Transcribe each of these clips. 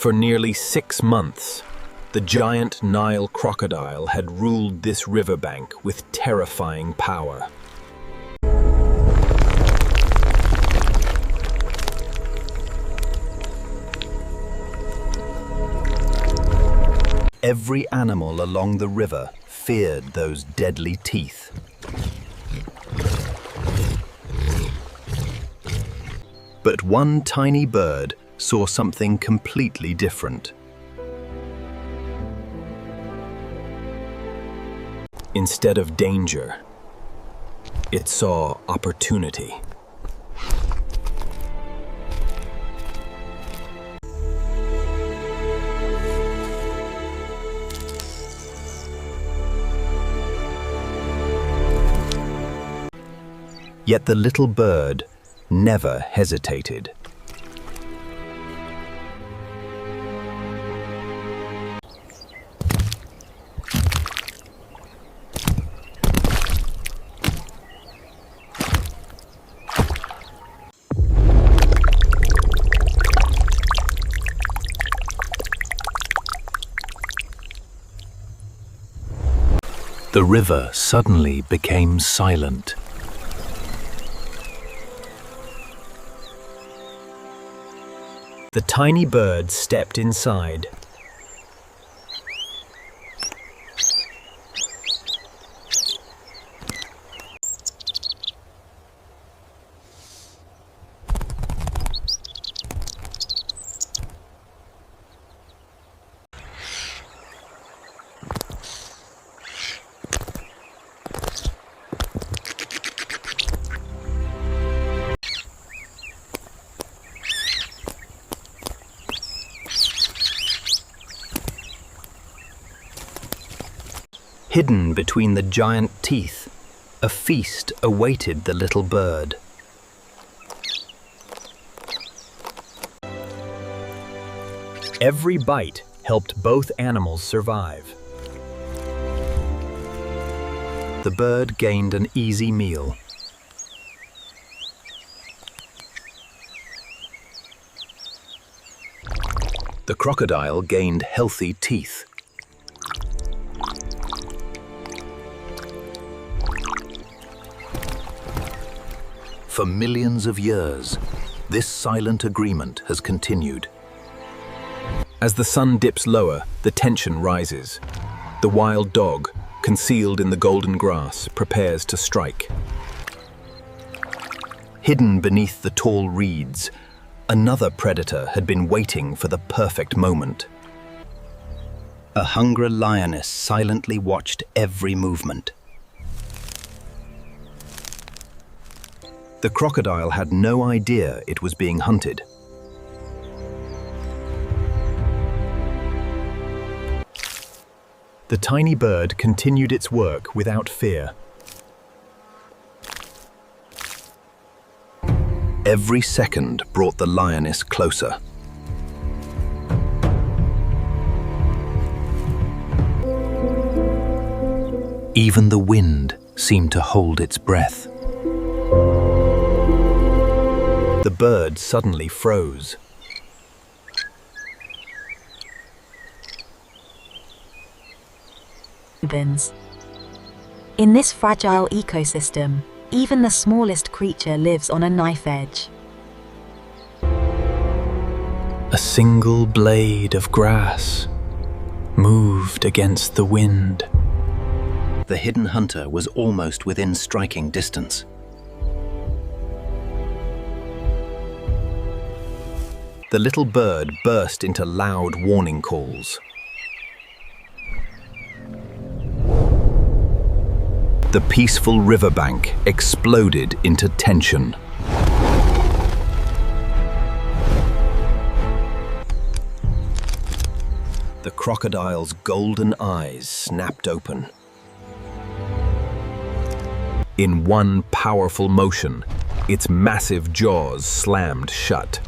For nearly 6 months, the giant Nile crocodile had ruled this riverbank with terrifying power. Every animal along the river feared those deadly teeth. But one tiny bird saw something completely different. Instead of danger, it saw opportunity. Yet the little bird never hesitated. The river suddenly became silent. The tiny bird stepped inside. Hidden between the giant teeth, a feast awaited the little bird. Every bite helped both animals survive. The bird gained an easy meal. The crocodile gained healthy teeth. For millions of years, this silent agreement has continued. As the sun dips lower, the tension rises. The wild dog, concealed in the golden grass, prepares to strike. Hidden beneath the tall reeds, another predator had been waiting for the perfect moment. A hungry lioness silently watched every movement. The crocodile had no idea it was being hunted. The tiny bird continued its work without fear. Every second brought the lioness closer. Even the wind seemed to hold its breath. The bird suddenly froze. In this fragile ecosystem, even the smallest creature lives on a knife edge. A single blade of grass moved against the wind. The hidden hunter was almost within striking distance. The little bird burst into loud warning calls. The peaceful riverbank exploded into tension. The crocodile's golden eyes snapped open. In one powerful motion, its massive jaws slammed shut.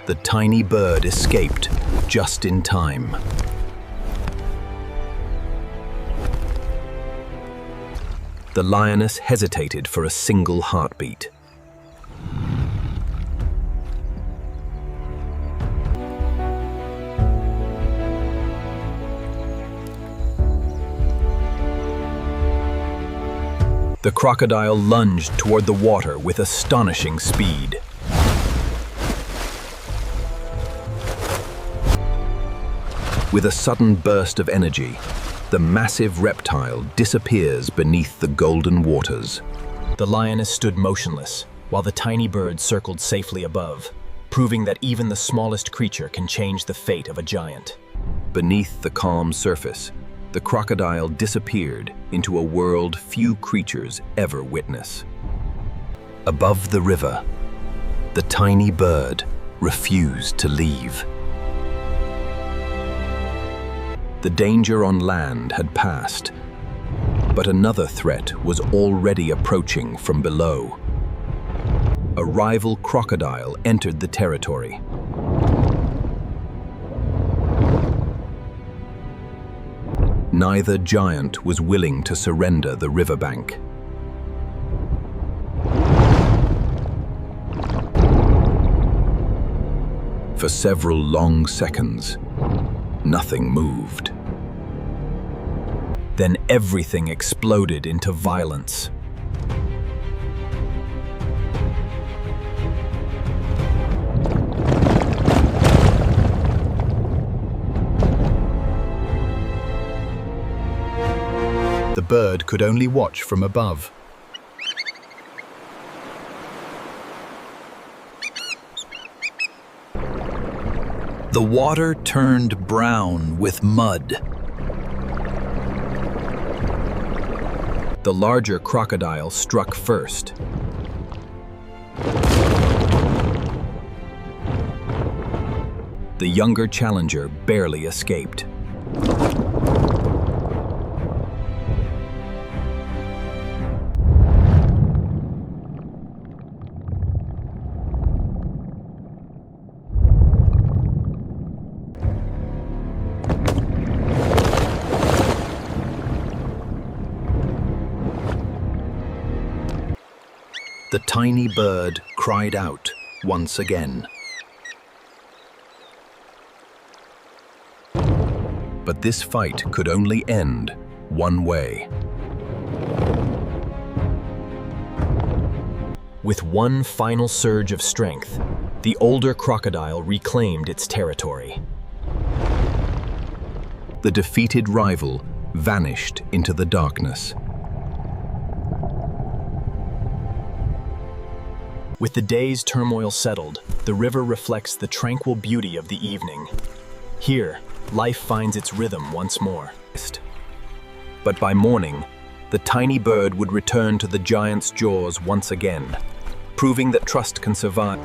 The tiny bird escaped just in time. The lioness hesitated for a single heartbeat. The crocodile lunged toward the water with astonishing speed. With a sudden burst of energy, the massive reptile disappears beneath the golden waters. The lioness stood motionless, while the tiny bird circled safely above, proving that even the smallest creature can change the fate of a giant. Beneath the calm surface, the crocodile disappeared into a world few creatures ever witness. Above the river, the tiny bird refused to leave. The danger on land had passed, but another threat was already approaching from below. A rival crocodile entered the territory. Neither giant was willing to surrender the riverbank. For several long seconds, nothing moved. Then everything exploded into violence. The bird could only watch from above. The water turned brown with mud. The larger crocodile struck first. The younger challenger barely escaped. The tiny bird cried out once again. But this fight could only end one way. With one final surge of strength, the older crocodile reclaimed its territory. The defeated rival vanished into the darkness. With the day's turmoil settled, the river reflects the tranquil beauty of the evening. Here, life finds its rhythm once more. But by morning, the tiny bird would return to the giant's jaws once again, proving that trust can survive.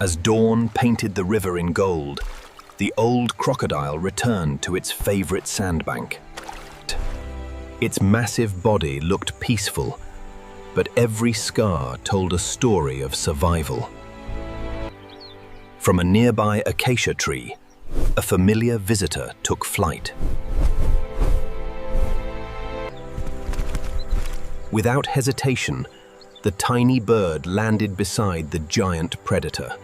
As dawn painted the river in gold, the old crocodile returned to its favorite sandbank. Its massive body looked peaceful, but every scar told a story of survival. From a nearby acacia tree, a familiar visitor took flight. Without hesitation, the tiny bird landed beside the giant predator.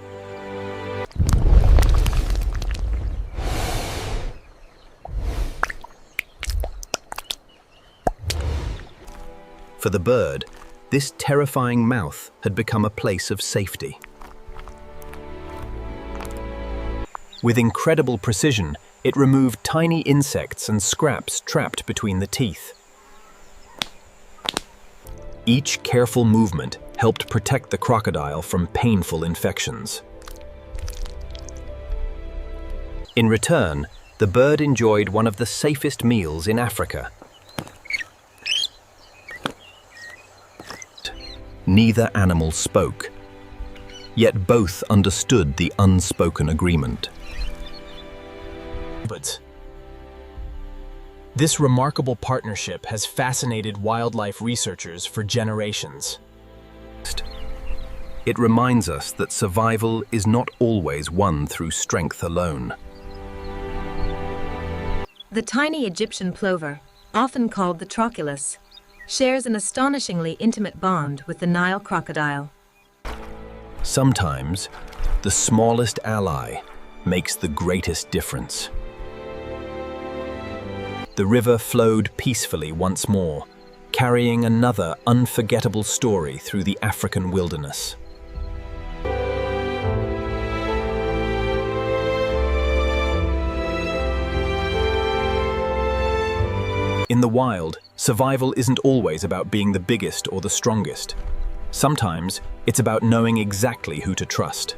For the bird, this terrifying mouth had become a place of safety. With incredible precision, it removed tiny insects and scraps trapped between the teeth. Each careful movement helped protect the crocodile from painful infections. In return, the bird enjoyed one of the safest meals in Africa. Neither animal spoke, yet both understood the unspoken agreement. But this remarkable partnership has fascinated wildlife researchers for generations. It reminds us that survival is not always won through strength alone. The tiny Egyptian plover, often called the trochilus, shares an astonishingly intimate bond with the Nile crocodile. Sometimes, the smallest ally makes the greatest difference. The river flowed peacefully once more, carrying another unforgettable story through the African wilderness. In the wild, survival isn't always about being the biggest or the strongest. Sometimes, it's about knowing exactly who to trust.